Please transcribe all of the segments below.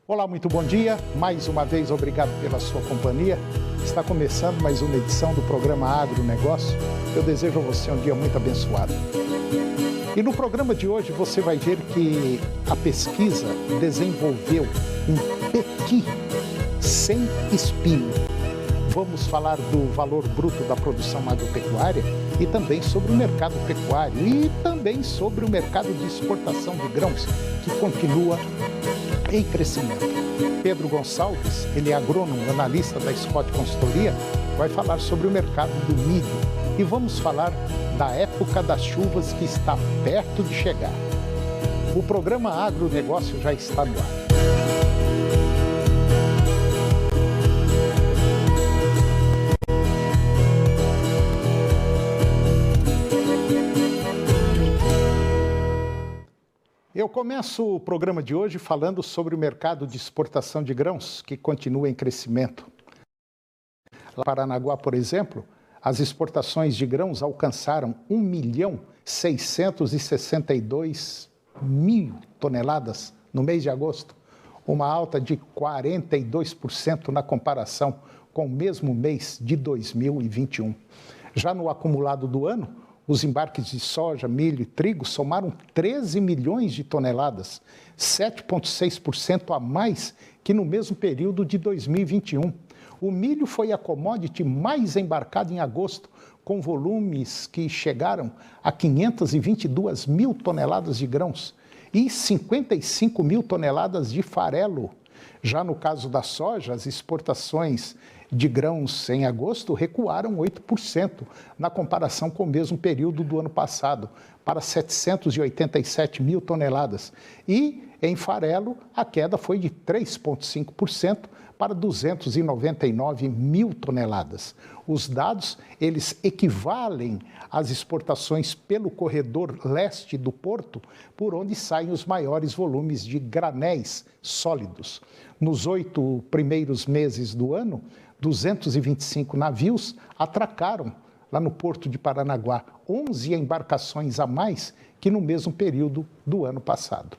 Olá, muito bom dia. Mais uma vez, obrigado pela sua companhia. Está começando mais uma edição do programa Agronegócio. Eu desejo a você um dia muito abençoado. E no programa de hoje você vai ver que a pesquisa desenvolveu um pequi sem espinho. Vamos falar do valor bruto da produção agropecuária e também sobre o mercado pecuário e também sobre o mercado de exportação de grãos, que continua em crescimento. Pedro Gonçalves, ele é agrônomo, analista da Scott Consultoria, vai falar sobre o mercado do milho e vamos falar da época das chuvas que está perto de chegar. O programa Agronegócio já está no ar. Eu começo o programa de hoje falando sobre o mercado de exportação de grãos, que continua em crescimento. Lá em Paranaguá, por exemplo, as exportações de grãos alcançaram 1.662.000 toneladas no mês de agosto, uma alta de 42% na comparação com o mesmo mês de 2021. Já no acumulado do ano, os embarques de soja, milho e trigo somaram 13 milhões de toneladas, 7,6% a mais que no mesmo período de 2021. O milho foi a commodity mais embarcada em agosto, com volumes que chegaram a 522 mil toneladas de grãos e 55 mil toneladas de farelo. Já no caso da soja, as exportações de grãos em agosto recuaram 8% na comparação com o mesmo período do ano passado, para 787 mil toneladas. E em farelo, a queda foi de 3,5% para 299 mil toneladas. Os dados, eles equivalem às exportações pelo corredor leste do porto, por onde saem os maiores volumes de granéis sólidos. Nos 8 primeiros meses do ano, 225 navios atracaram lá no porto de Paranaguá, 11 embarcações a mais que no mesmo período do ano passado.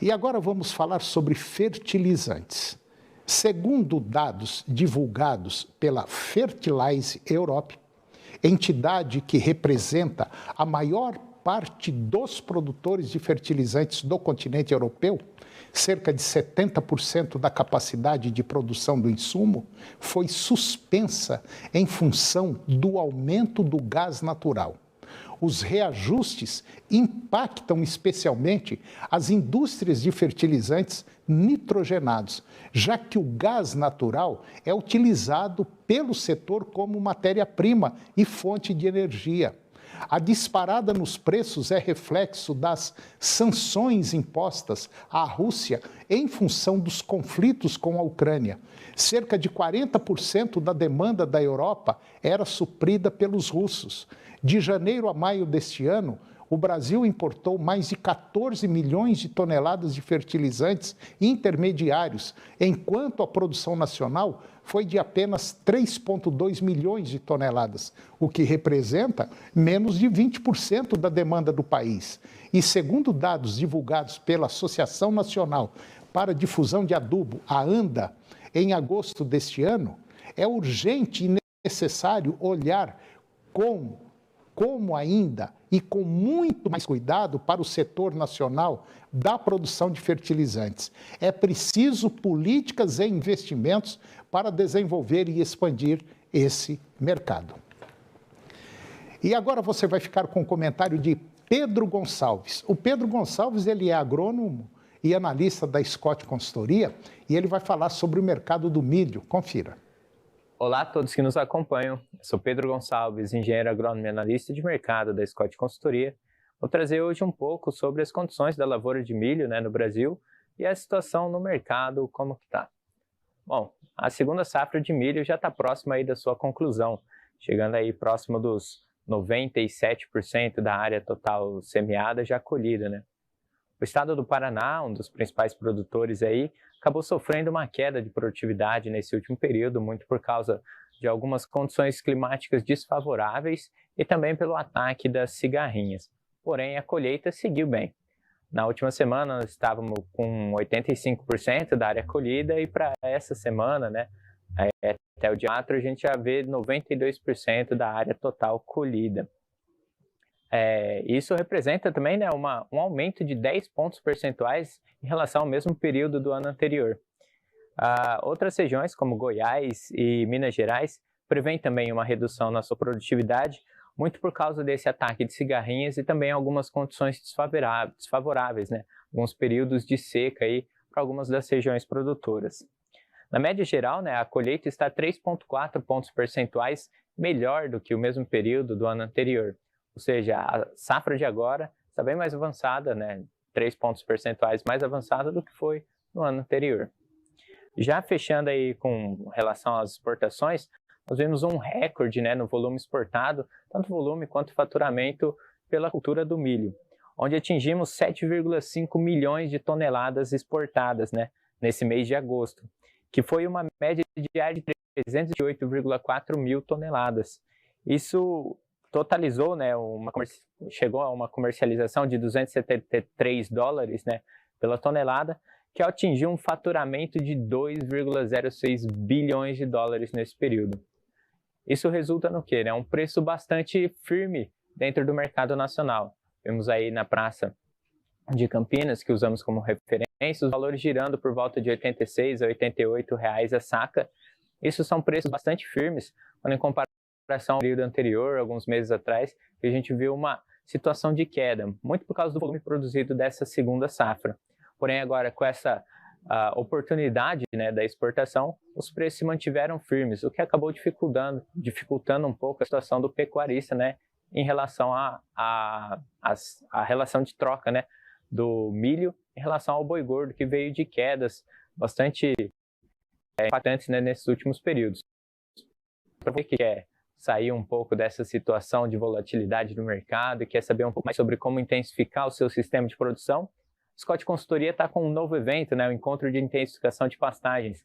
E agora vamos falar sobre fertilizantes. Segundo dados divulgados pela Fertilize Europe, entidade que representa a maior parte dos produtores de fertilizantes do continente europeu, cerca de 70% da capacidade de produção do insumo foi suspensa em função do aumento do gás natural. Os reajustes impactam especialmente as indústrias de fertilizantes nitrogenados, já que o gás natural é utilizado pelo setor como matéria-prima e fonte de energia. A disparada nos preços é reflexo das sanções impostas à Rússia em função dos conflitos com a Ucrânia. Cerca de 40% da demanda da Europa era suprida pelos russos. De janeiro a maio deste ano, o Brasil importou mais de 14 milhões de toneladas de fertilizantes intermediários, enquanto a produção nacional foi de apenas 3,2 milhões de toneladas, o que representa menos de 20% da demanda do país. E segundo dados divulgados pela Associação Nacional para a Difusão de Adubo, a ANDA, em agosto deste ano, é urgente e necessário olhar como ainda e com muito mais cuidado para o setor nacional da produção de fertilizantes. É preciso políticas e investimentos para desenvolver e expandir esse mercado. E agora você vai ficar com o comentário de Pedro Gonçalves. O Pedro Gonçalves, ele é agrônomo e analista da Scott Consultoria e ele vai falar sobre o mercado do milho. Confira. Olá a todos que nos acompanham. Eu sou Pedro Gonçalves, engenheiro agrônomo e analista de mercado da Scott Consultoria. Vou trazer hoje um pouco sobre as condições da lavoura de milho no Brasil e a situação no mercado, como que está. Bom, a segunda safra de milho já está próxima aí da sua conclusão, chegando aí próximo dos 97% da área total semeada já colhida, O estado do Paraná, um dos principais produtores aí, acabou sofrendo uma queda de produtividade nesse último período, muito por causa de algumas condições climáticas desfavoráveis e também pelo ataque das cigarrinhas. Porém, a colheita seguiu bem. Na última semana, nós estávamos com 85% da área colhida e para essa semana, né, até o dia 4, a gente já vê 92% da área total colhida. Isso representa também, né, um aumento de 10 pontos percentuais em relação ao mesmo período do ano anterior. Outras regiões, como Goiás e Minas Gerais, prevêem também uma redução na sua produtividade, muito por causa desse ataque de cigarrinhas e também algumas condições desfavoráveis, né? Alguns períodos de seca para algumas das regiões produtoras. Na média geral, né, a colheita está 3,4 pontos percentuais melhor do que o mesmo período do ano anterior. Ou seja, a safra de agora está bem mais avançada, né, 3 pontos percentuais mais avançada do que foi no ano anterior. Já fechando aí com relação às exportações, nós vimos um recorde, né, no volume exportado, tanto volume quanto faturamento pela cultura do milho, onde atingimos 7,5 milhões de toneladas exportadas, né, nesse mês de agosto, que foi uma média diária de 308,4 mil toneladas. Isso totalizou, né, chegou a uma comercialização de $273, né, pela tonelada, que atingiu um faturamento de 2,06 bilhões de dólares nesse período. Isso resulta no quê? Um preço bastante firme dentro do mercado nacional. Vemos aí na Praça de Campinas, que usamos como referência, os valores girando por volta de R$ 86 a R$ 88 a saca. Isso são preços bastante firmes, quando em comparação ao período anterior, alguns meses atrás, que a gente viu uma situação de queda, muito por causa do volume produzido dessa segunda safra. Porém, agora, com essa oportunidade, né, da exportação, os preços se mantiveram firmes, o que acabou dificultando um pouco a situação do pecuarista, né, em relação à relação de troca, né, do milho em relação ao boi gordo, que veio de quedas bastante impactantes, né, nesses últimos períodos. Para você que quer sair um pouco dessa situação de volatilidade do mercado e quer saber um pouco mais sobre como intensificar o seu sistema de produção, Scott Consultoria está com um novo evento, né, o Encontro de Intensificação de Pastagens,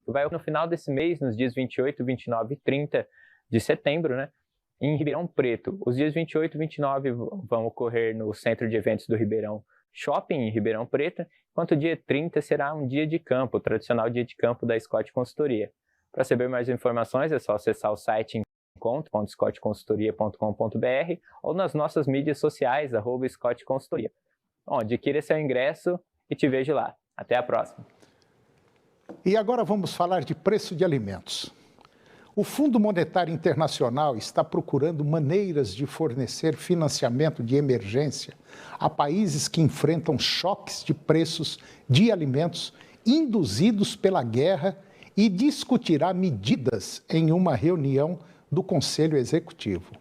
que vai no final desse mês, nos dias 28, 29 e 30 de setembro, né, em Ribeirão Preto. Os dias 28 e 29 vão ocorrer no Centro de Eventos do Ribeirão Shopping, em Ribeirão Preto, enquanto o dia 30 será um dia de campo, o tradicional dia de campo da Scott Consultoria. Para saber mais informações é só acessar o site encontro.scottconsultoria.com.br ou nas nossas mídias sociais, @Scott Consultoria. Bom, adquira seu ingresso e te vejo lá. Até a próxima. E agora vamos falar de preço de alimentos. O Fundo Monetário Internacional está procurando maneiras de fornecer financiamento de emergência a países que enfrentam choques de preços de alimentos induzidos pela guerra e discutirá medidas em uma reunião do Conselho Executivo.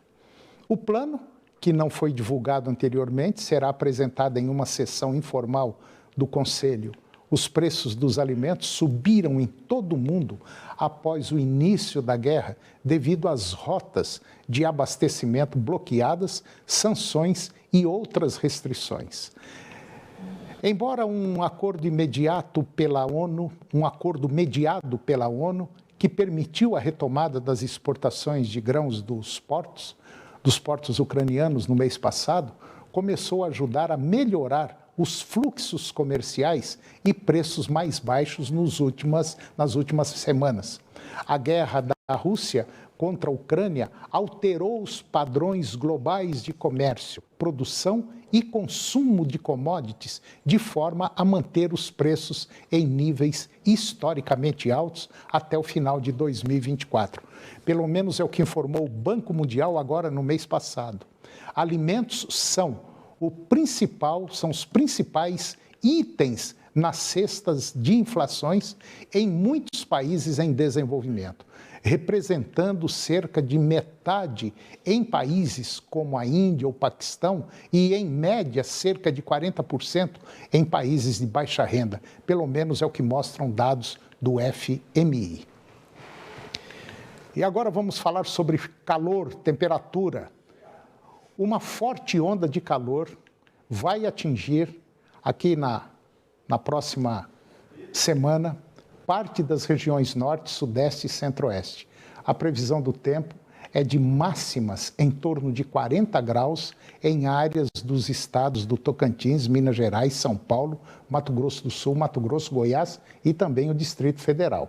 O plano, que não foi divulgado anteriormente, será apresentado em uma sessão informal do Conselho. Os preços dos alimentos subiram em todo o mundo após o início da guerra, devido às rotas de abastecimento bloqueadas, sanções e outras restrições. Embora um acordo mediado pela ONU, que permitiu a retomada das exportações de grãos dos portos ucranianos no mês passado, começou a ajudar a melhorar os fluxos comerciais e preços mais baixos nas últimas semanas. A guerra da Rússia contra a Ucrânia alterou os padrões globais de comércio, produção e consumo de commodities, de forma a manter os preços em níveis historicamente altos até o final de 2024. Pelo menos é o que informou o Banco Mundial agora no mês passado. Alimentos são os principais itens nas cestas de inflações em muitos países em desenvolvimento, representando cerca de metade em países como a Índia ou Paquistão e, em média, cerca de 40% em países de baixa renda. Pelo menos é o que mostram dados do FMI. E agora vamos falar sobre calor, temperatura. Uma forte onda de calor vai atingir, aqui na próxima semana, parte das regiões norte, sudeste e centro-oeste. A previsão do tempo é de máximas em torno de 40 graus em áreas dos estados do Tocantins, Minas Gerais, São Paulo, Mato Grosso do Sul, Mato Grosso, Goiás e também o Distrito Federal.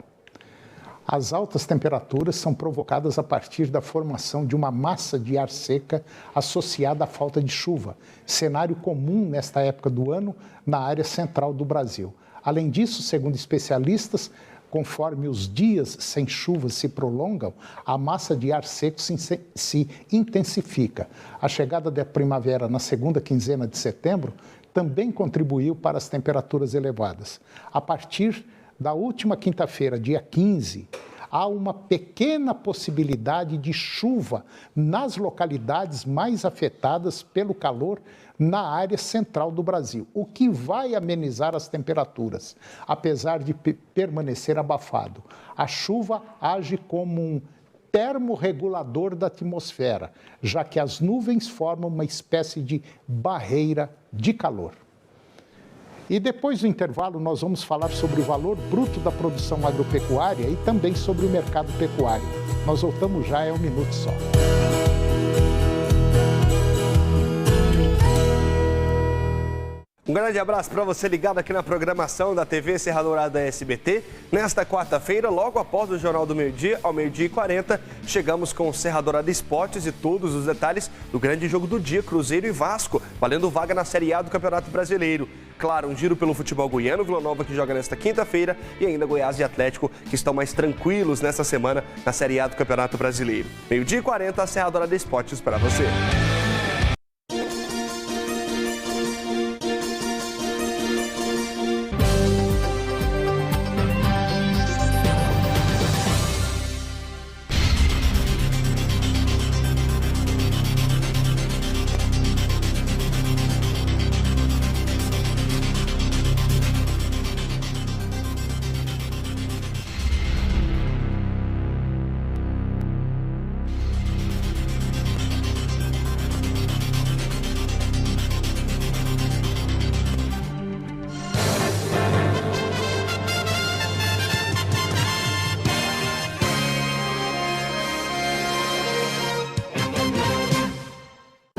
As altas temperaturas são provocadas a partir da formação de uma massa de ar seca associada à falta de chuva, cenário comum nesta época do ano na área central do Brasil. Além disso, segundo especialistas, conforme os dias sem chuvas se prolongam, a massa de ar seco se intensifica. A chegada da primavera na segunda quinzena de setembro também contribuiu para as temperaturas elevadas. A partir da última quinta-feira, dia 15, há uma pequena possibilidade de chuva nas localidades mais afetadas pelo calor na área central do Brasil, o que vai amenizar as temperaturas, apesar de permanecer abafado. A chuva age como um termorregulador da atmosfera, já que as nuvens formam uma espécie de barreira de calor. E depois do intervalo, nós vamos falar sobre o valor bruto da produção agropecuária e também sobre o mercado pecuário. Nós voltamos já, é um minuto só. Um grande abraço para você ligado aqui na programação da TV Serra Dourada SBT. Nesta quarta-feira, logo após o Jornal do Meio-Dia, ao 12h40, chegamos com o Serra Dourada Esportes e todos os detalhes do grande jogo do dia, Cruzeiro e Vasco, valendo vaga na Série A do Campeonato Brasileiro. Claro, um giro pelo futebol goiano, Vila Nova que joga nesta quinta-feira e ainda Goiás e Atlético que estão mais tranquilos nessa semana na Série A do Campeonato Brasileiro. 12h40, a Serra Dourada Esportes para você.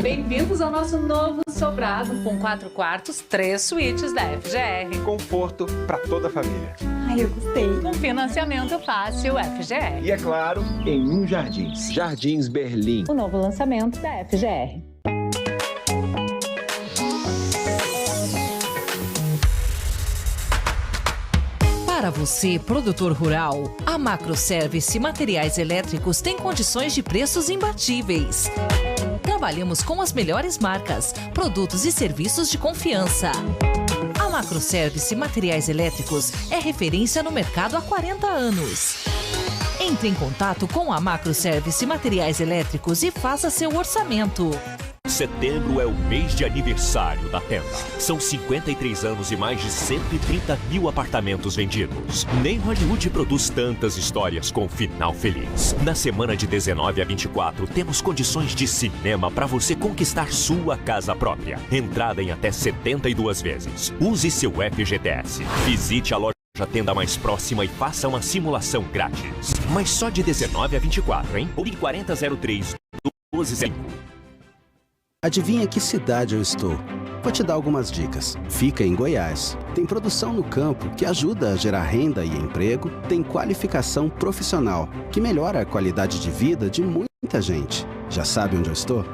Bem-vindos ao nosso novo sobrado com 4 quartos, 3 suítes da FGR. Conforto para toda a família. Ai, eu gostei. Com financiamento fácil FGR. E é claro, em um Jardins. Jardins Berlim. O novo lançamento da FGR. Para você, produtor rural, a Macroservice Materiais Elétricos tem condições de preços imbatíveis. Trabalhamos com as melhores marcas, produtos e serviços de confiança. A Macroservice Materiais Elétricos é referência no mercado há 40 anos. Entre em contato com a Macroservice Materiais Elétricos e faça seu orçamento. Setembro é o mês de aniversário da Tenda. São 53 anos e mais de 130 mil apartamentos vendidos. Nem Hollywood produz tantas histórias com final feliz. Na semana de 19 a 24, temos condições de cinema para você conquistar sua casa própria. Entrada em até 72 vezes. Use seu FGTS. Visite a loja Tenda mais próxima e faça uma simulação grátis. Mas só de 19 a 24, hein? Ou de 4003 1205. Adivinha que cidade eu estou? Vou te dar algumas dicas. Fica em Goiás. Tem produção no campo que ajuda a gerar renda e emprego. Tem qualificação profissional que melhora a qualidade de vida de muita gente. Já sabe onde eu estou?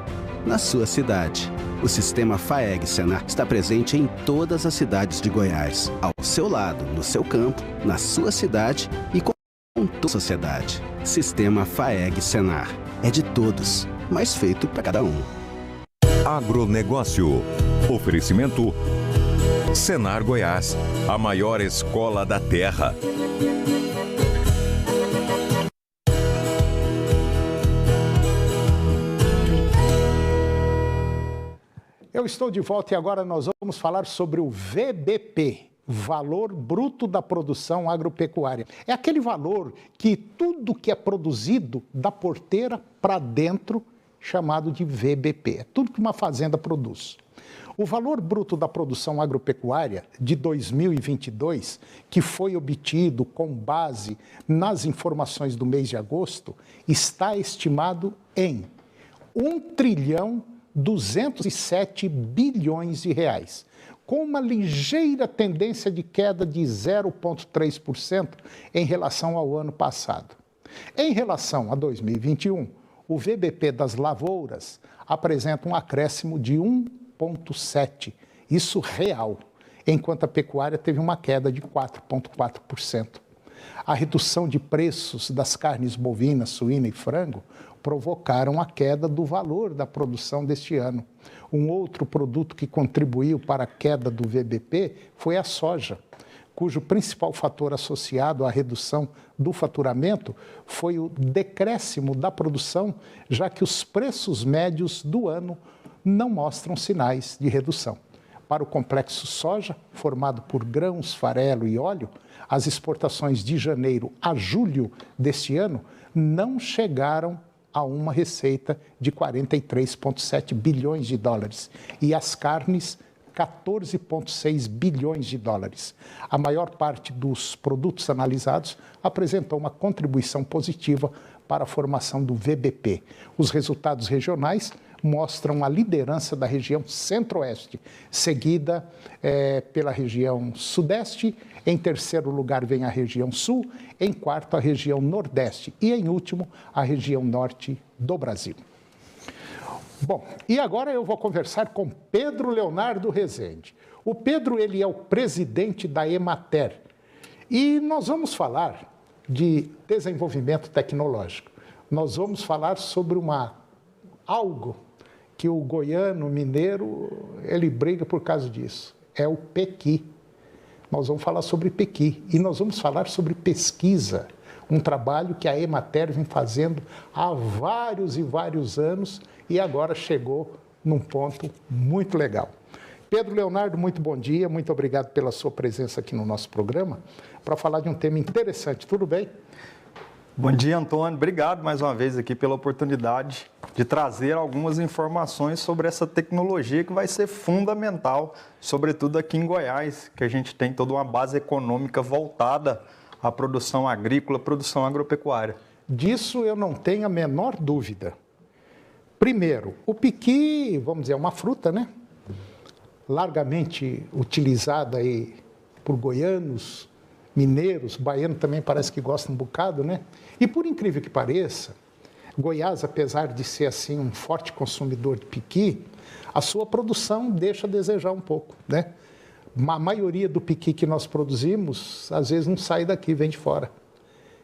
Na sua cidade. O sistema FAEG-Senar está presente em todas as cidades de Goiás. Ao seu lado, no seu campo, na sua cidade e com toda a sociedade. Sistema FAEG-Senar. É de todos, mas feito para cada um. Agronegócio. Oferecimento Senar Goiás, a maior escola da terra. Eu estou de volta e agora nós vamos falar sobre o VBP, Valor Bruto da Produção Agropecuária. É aquele valor que tudo que é produzido da porteira para dentro chamado de VBP. É tudo que uma fazenda produz. O valor bruto da produção agropecuária de 2022, que foi obtido com base nas informações do mês de agosto, está estimado em 1,207 bilhões de reais, com uma ligeira tendência de queda de 0,3% em relação ao ano passado. Em relação a 2021, o VBP das lavouras apresenta um acréscimo de 1,7%, isso real, enquanto a pecuária teve uma queda de 4,4%. A redução de preços das carnes bovina, suína e frango provocaram a queda do valor da produção deste ano. Um outro produto que contribuiu para a queda do VBP foi a soja, cujo principal fator associado à redução do faturamento foi o decréscimo da produção, já que os preços médios do ano não mostram sinais de redução. Para o complexo soja, formado por grãos, farelo e óleo, as exportações de janeiro a julho deste ano não chegaram a uma receita de 43,7 bilhões de dólares e as carnes 14,6 bilhões de dólares. A maior parte dos produtos analisados apresentou uma contribuição positiva para a formação do VBP. Os resultados regionais mostram a liderança da região Centro-Oeste, seguida pela região Sudeste. Em terceiro lugar vem a região Sul, em quarto a região Nordeste e em último a região Norte do Brasil. Bom, e agora eu vou conversar com Pedro Leonardo Rezende. O Pedro, ele é o presidente da Emater e nós vamos falar de desenvolvimento tecnológico. Nós vamos falar sobre algo que o goiano mineiro, ele briga por causa disso, é o pequi. Nós vamos falar sobre pequi e nós vamos falar sobre pesquisa, um trabalho que a Emater vem fazendo há vários e vários anos e agora chegou num ponto muito legal. Pedro Leonardo, muito bom dia, muito obrigado pela sua presença aqui no nosso programa para falar de um tema interessante, tudo bem? Bom dia, Antônio. Obrigado mais uma vez aqui pela oportunidade de trazer algumas informações sobre essa tecnologia que vai ser fundamental, sobretudo aqui em Goiás, que a gente tem toda uma base econômica voltada à produção agrícola, produção agropecuária. Disso eu não tenho a menor dúvida. Primeiro, o piqui, vamos dizer, é uma fruta, né? Largamente utilizada aí por goianos, mineiros, baiano também parece que gosta um bocado, né? E por incrível que pareça, Goiás, apesar de ser assim um forte consumidor de piqui, a sua produção deixa a desejar um pouco, né? A maioria do piqui que nós produzimos, às vezes não sai daqui, vem de fora.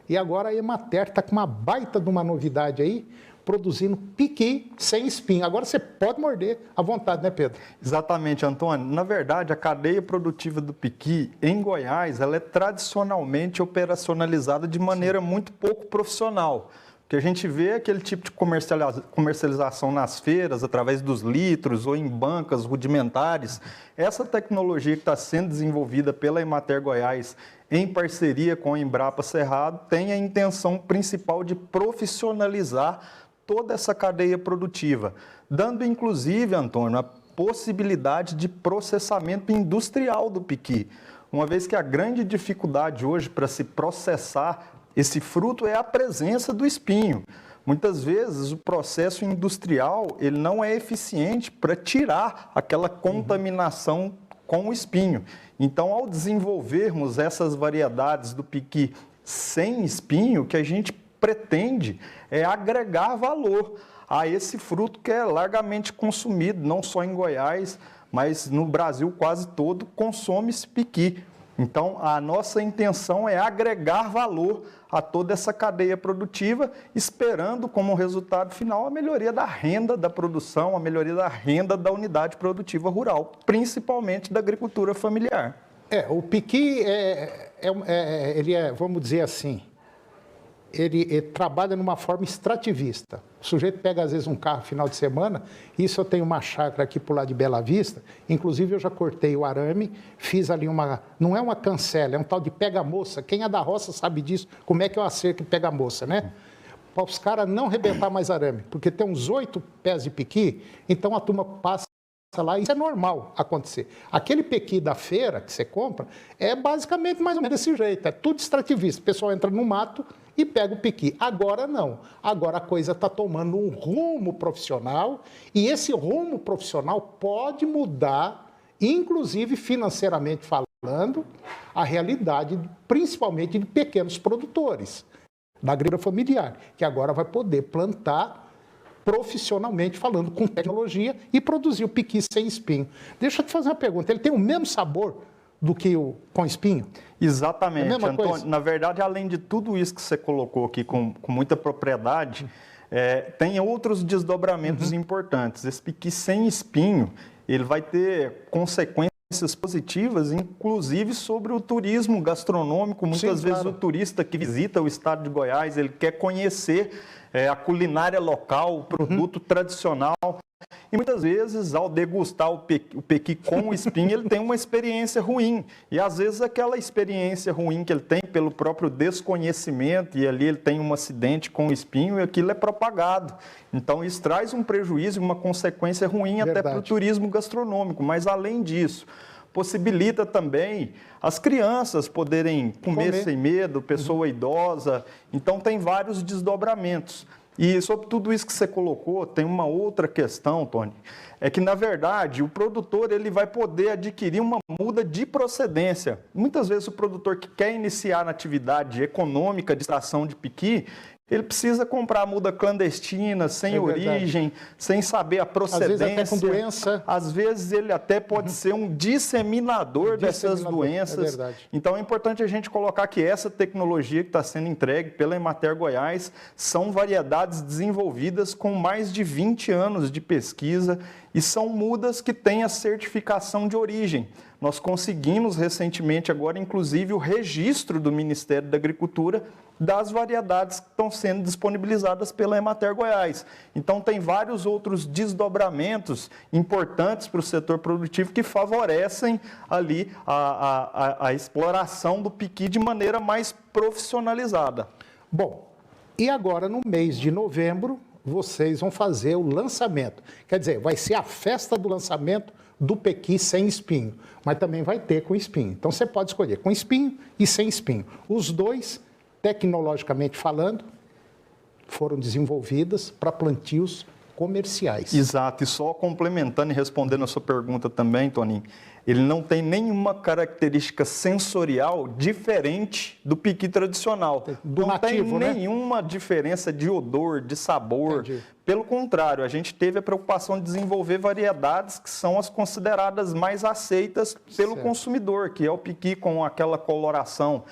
E agora a Emater está com uma baita de uma novidade aí, produzindo piqui sem espinho. Agora você pode morder à vontade, né, Pedro? Exatamente, Antônio. Na verdade, a cadeia produtiva do piqui em Goiás, ela é tradicionalmente operacionalizada de maneira muito pouco profissional. O que a gente vê é aquele tipo de comercialização nas feiras, através dos litros ou em bancas rudimentares. Essa tecnologia que está sendo desenvolvida pela Emater Goiás, em parceria com a Embrapa Cerrado, tem a intenção principal de profissionalizar toda essa cadeia produtiva, dando inclusive, Antônio, a possibilidade de processamento industrial do piqui, uma vez que a grande dificuldade hoje para se processar esse fruto é a presença do espinho. Muitas vezes o processo industrial ele não é eficiente para tirar aquela contaminação com o espinho. Então, ao desenvolvermos essas variedades do piqui sem espinho, o que a gente pretende é agregar valor a esse fruto que é largamente consumido, não só em Goiás, mas no Brasil quase todo consome-se piqui. Então, a nossa intenção é agregar valor a toda essa cadeia produtiva, esperando como resultado final a melhoria da renda da produção, a melhoria da renda da unidade produtiva rural, principalmente da agricultura familiar. O piqui ele é, vamos dizer assim, ele trabalha numa forma extrativista. O sujeito pega, às vezes, um carro final de semana, isso eu tenho uma chácara aqui por lá de Bela Vista, inclusive eu já cortei o arame, fiz ali não é uma cancela, é um tal de pega-moça. Quem é da roça sabe disso, como é que eu acerto pega-moça, né? Para os caras não arrebentar mais arame, porque tem uns 8 pés de piqui, então a turma passa lá, isso é normal acontecer. Aquele pequi da feira que você compra é basicamente mais ou menos desse jeito, é tudo extrativista. O pessoal entra no mato e pega o pequi. Agora não, agora a coisa está tomando um rumo profissional e esse rumo profissional pode mudar, inclusive financeiramente falando, a realidade principalmente de pequenos produtores da agricultura familiar, que agora vai poder plantar profissionalmente falando, com tecnologia, e produzir o piqui sem espinho. Deixa eu te fazer uma pergunta, ele tem o mesmo sabor do que o com espinho? Exatamente, É a mesma Antônio. coisa? Na verdade, além de tudo isso que você colocou aqui com muita propriedade, tem outros desdobramentos importantes. Esse piqui sem espinho, ele vai ter consequências positivas, inclusive sobre o turismo gastronômico. Muitas vezes o turista que visita o estado de Goiás, ele quer conhecer a culinária local, o produto tradicional. E muitas vezes, ao degustar o pequi com o espinho, ele tem uma experiência ruim. E às vezes aquela experiência ruim que ele tem pelo próprio desconhecimento, e ali ele tem um acidente com o espinho, e aquilo é propagado. Então isso traz um prejuízo, uma consequência ruim até para o turismo gastronômico. Mas além disso, possibilita também as crianças poderem comer sem medo, pessoa idosa. Então tem vários desdobramentos. E sobre tudo isso que você colocou, tem uma outra questão, Tony, é que, na verdade, o produtor ele vai poder adquirir uma muda de procedência. Muitas vezes o produtor que quer iniciar na atividade econômica de extração de piqui, ele precisa comprar a muda clandestina, sem origem, sem saber a procedência. Às vezes até com doença. Às vezes ele até pode ser um disseminador dessas doenças. Então é importante a gente colocar que essa tecnologia que está sendo entregue pela Emater Goiás são variedades desenvolvidas com mais de 20 anos de pesquisa e são mudas que têm a certificação de origem. Nós conseguimos recentemente agora, inclusive, o registro do Ministério da Agricultura das variedades que estão sendo disponibilizadas pela Emater Goiás. Então, tem vários outros desdobramentos importantes para o setor produtivo que favorecem ali a exploração do piqui de maneira mais profissionalizada. Bom, e agora no mês de novembro, vocês vão fazer o lançamento. Quer dizer, vai ser a festa do lançamento do pequi sem espinho, mas também vai ter com espinho. Então, você pode escolher com espinho e sem espinho. Os dois, tecnologicamente falando, foram desenvolvidas para plantios comerciais. Exato, e só complementando e respondendo a sua pergunta também, Toninho, ele não tem nenhuma característica sensorial diferente do piqui tradicional. Do nativo, não tem nenhuma diferença de odor, de sabor. Entendi. Pelo contrário, a gente teve a preocupação de desenvolver variedades que são as consideradas mais aceitas pelo consumidor, que é o piqui com aquela coloração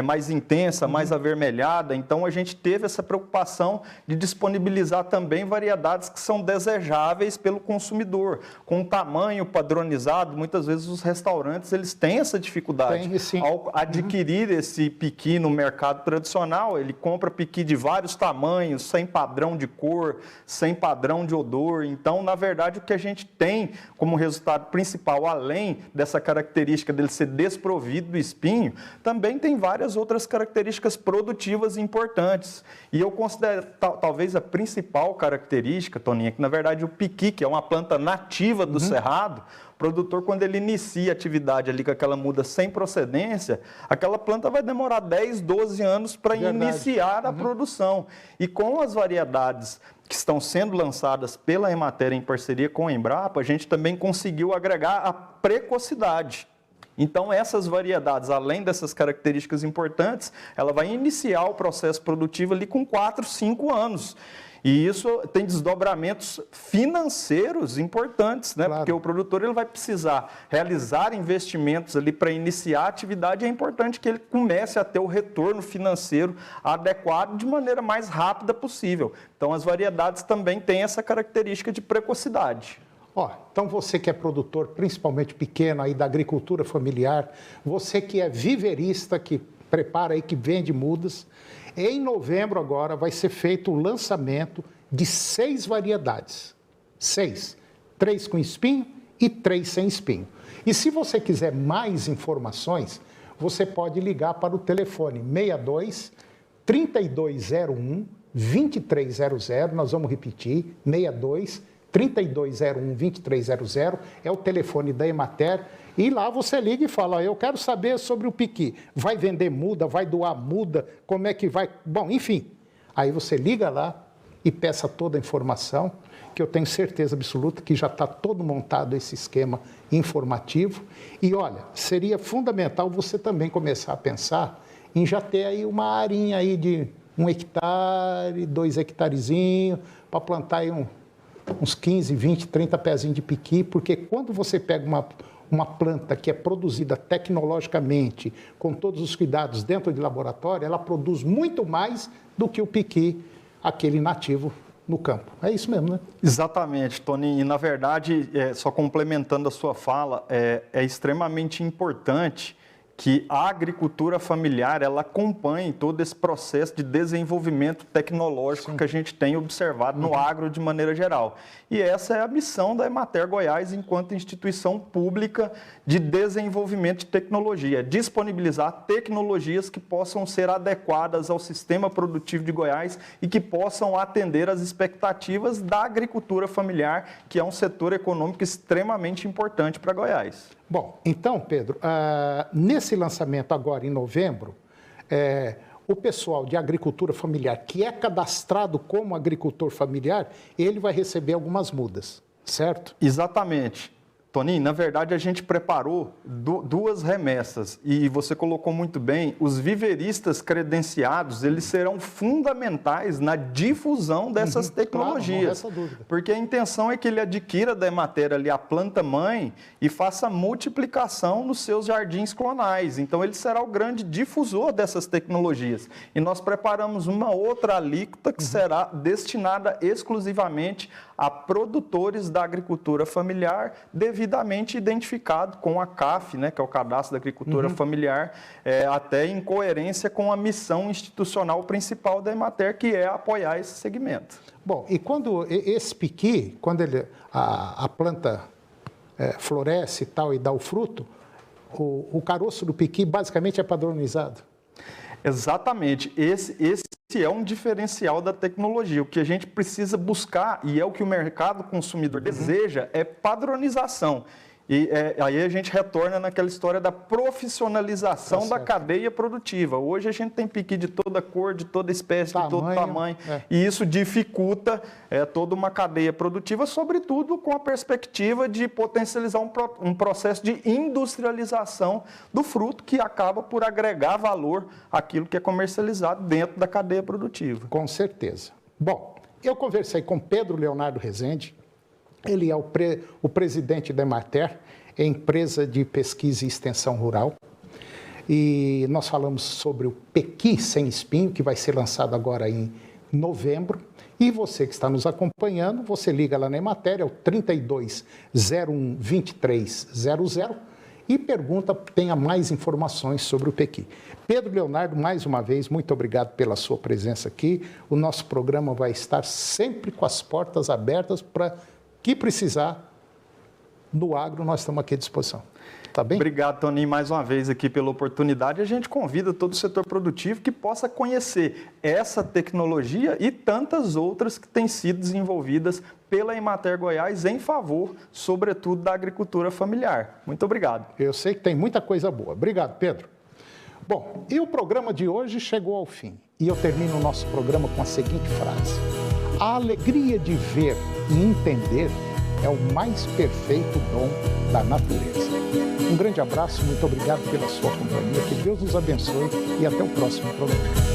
mais intensa, mais avermelhada. Então, a gente teve essa preocupação de disponibilizar também variedades que são desejáveis pelo consumidor, com tamanho padronizado. Muitas vezes os restaurantes eles têm essa dificuldade. Ao adquirir esse piqui no mercado tradicional, ele compra piqui de vários tamanhos, sem padrão de cor, sem padrão de odor. Então, na verdade, o que a gente tem como resultado principal, além dessa característica dele ser desprovido do espinho, também tem várias outras características produtivas importantes. E eu considero talvez a principal característica, Toninha, que na verdade o piqui, que é uma planta nativa do cerrado, o produtor, quando ele inicia a atividade ali com aquela muda sem procedência, aquela planta vai demorar 10, 12 anos para iniciar a produção. E com as variedades que estão sendo lançadas pela Emater em parceria com a Embrapa, a gente também conseguiu agregar a precocidade. Então, essas variedades, além dessas características importantes, ela vai iniciar o processo produtivo ali com 4, 5 anos. E isso tem desdobramentos financeiros importantes, né? Porque o produtor ele vai precisar realizar investimentos ali para iniciar a atividade. É importante que ele comece a ter o retorno financeiro adequado de maneira mais rápida possível. Então, as variedades também têm essa característica de precocidade. Então você que é produtor, principalmente pequeno aí da agricultura familiar, você que é viverista, que prepara aí, que vende mudas, em novembro agora vai ser feito o lançamento de 6 variedades. 6. 3 com espinho e 3 sem espinho. E se você quiser mais informações, você pode ligar para o telefone 62 3201 2300, nós vamos repetir, 62 3201-2300, é o telefone da Emater, e lá você liga e fala, eu quero saber sobre o piqui. Vai vender muda, vai doar muda, como é que vai... Bom, enfim, aí você liga lá e peça toda a informação, que eu tenho certeza absoluta que já está todo montado esse esquema informativo. E olha, seria fundamental você também começar a pensar em já ter aí uma arinha aí de 1 hectare, 2 hectarezinhos, para plantar aí uns 15, 20, 30 pezinhos de piqui, porque quando você pega uma planta que é produzida tecnologicamente, com todos os cuidados dentro de laboratório, ela produz muito mais do que o piqui, aquele nativo no campo. É isso mesmo, né? Exatamente, Toninho. E, na verdade, só complementando a sua fala, é extremamente importante que a agricultura familiar ela acompanhe todo esse processo de desenvolvimento tecnológico que a gente tem observado no agro de maneira geral. E essa é a missão da Emater Goiás enquanto instituição pública de desenvolvimento de tecnologia, disponibilizar tecnologias que possam ser adequadas ao sistema produtivo de Goiás e que possam atender às expectativas da agricultura familiar, que é um setor econômico extremamente importante para Goiás. Bom, então, Pedro, nesse lançamento agora em novembro, o pessoal de agricultura familiar que é cadastrado como agricultor familiar, ele vai receber algumas mudas, certo? Exatamente. Toninho, na verdade a gente preparou duas remessas e você colocou muito bem, os viveristas credenciados, eles serão fundamentais na difusão dessas tecnologias. Claro, não resta dúvida. Porque a intenção é que ele adquira da Emater ali a planta-mãe e faça multiplicação nos seus jardins clonais. Então ele será o grande difusor dessas tecnologias. E nós preparamos uma outra alíquota que será destinada exclusivamente a produtores da agricultura familiar, devidamente identificado com a CAF, né, que é o Cadastro da Agricultura Familiar, até em coerência com a missão institucional principal da Emater, que é apoiar esse segmento. Bom, e quando esse piqui, quando a planta floresce e tal e dá o fruto, o caroço do piqui basicamente é padronizado? Exatamente. Esse é um diferencial da tecnologia. O que a gente precisa buscar, e é o que o mercado consumidor deseja, é padronização. E aí a gente retorna naquela história da profissionalização da cadeia produtiva. Hoje a gente tem piqui de toda cor, de toda espécie, de todo tamanho. E isso dificulta toda uma cadeia produtiva, sobretudo com a perspectiva de potencializar um processo de industrialização do fruto que acaba por agregar valor àquilo que é comercializado dentro da cadeia produtiva. Com certeza. Bom, eu conversei com Pedro Leonardo Rezende. Ele é o presidente da Emater, empresa de pesquisa e extensão rural. E nós falamos sobre o pequi sem espinho, que vai ser lançado agora em novembro. E você que está nos acompanhando, você liga lá na Emater, é o 3201-2300 e pergunta, tenha mais informações sobre o pequi. Pedro Leonardo, mais uma vez, muito obrigado pela sua presença aqui. O nosso programa vai estar sempre com as portas abertas para que precisar no agro, nós estamos aqui à disposição. Tá bem? Obrigado, Toninho, mais uma vez aqui pela oportunidade. A gente convida todo o setor produtivo que possa conhecer essa tecnologia e tantas outras que têm sido desenvolvidas pela Emater Goiás em favor, sobretudo, da agricultura familiar. Muito obrigado. Eu sei que tem muita coisa boa. Obrigado, Pedro. Bom, e o programa de hoje chegou ao fim. E eu termino o nosso programa com a seguinte frase: a alegria de ver e entender é o mais perfeito dom da natureza. Um grande abraço, muito obrigado pela sua companhia, que Deus nos abençoe e até o próximo programa.